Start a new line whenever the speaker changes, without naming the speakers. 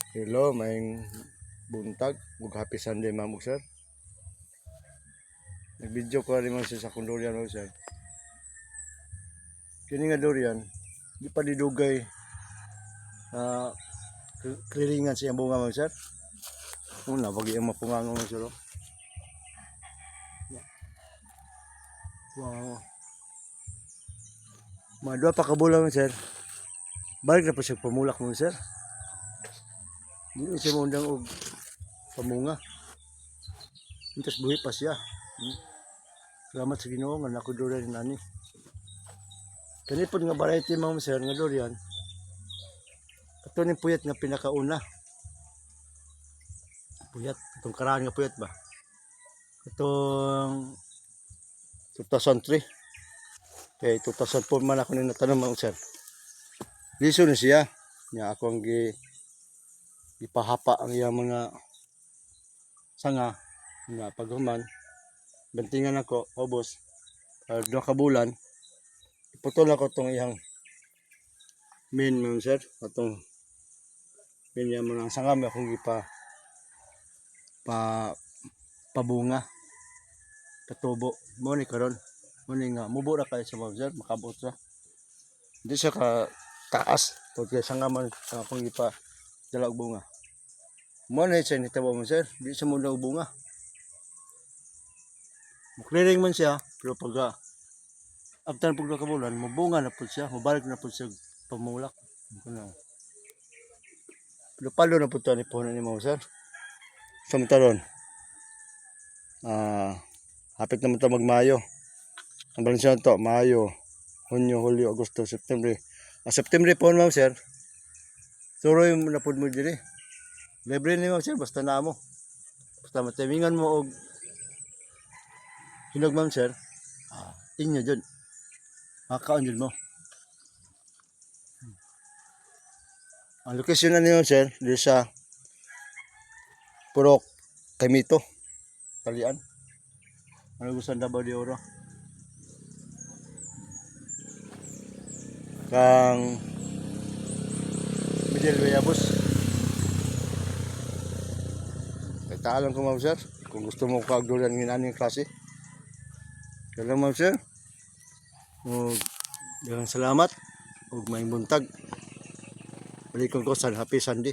Hello, may buntag ug happy Sunday ma'am ug sir. Nag-video ko rin siya sa akong durian ug sir. Kini nga durian, di pa didugay uh, clearingan siya bunga mo sir. Una, wag yung mapungango mo sir. Wow. Mga dua pa ka bulan mo sir. Balik na pa siya pamulak mo sir. Hindi siya mundang og pamunga. Intas buhi pa siya. Salamat sa Ginoo nga nako durian nani. Kani pod nga variety mga sir nga durian. Ato ni puyat nga pinakauna. Puyat, itong karaan nga puyat ba? Itong 2003. Okay, 2004 man ako ninatanong mga sir. Liso na siya. Nga ako ang ipahapa ang iyang mga sanga nga paghuman. Bantingan ako, obos. 2 ka bulan. Iputol ako itong iyang main mga sir. Itong main yung mga sanga akong pabunga. Katubo. Muni karon. Muni nga mubo ra kayo sa mga sir. Makabot ra. Hindi siya ka taas. Kaya sanga man akong dala og bunga. Muna siya nitabo mo sir. Di siya muna og bunga. Clearing man siya, pero pag after pag nakabulan, mabunga na po siya, mabalik na po siya pamulak. Pero palo na po ito ni puno ni mo sir. Samtaron. Hapit naman ito mag-Mayo. Ang balansya ito, Mayo, Hunyo, Hulyo, Agosto, September. September po naman sir. Suroy mo na po mo diri. Libre ni mo sir, basta na mo. Basta matimingan mo og hinog ma'am sir, inyo dyan. Makakaon dyan mo. Ang lokasyon na niyo sir, dito sa Purok Kaimito, Talian. Ano gusto Davao de Oro? Kang Miguel Villabos. Taalam ko ma'am sir, kung gusto mo kagdulan ng aning klase. Kaya ma'am sir, daghang salamat ug may buntag. Balik ko sa happy Sunday.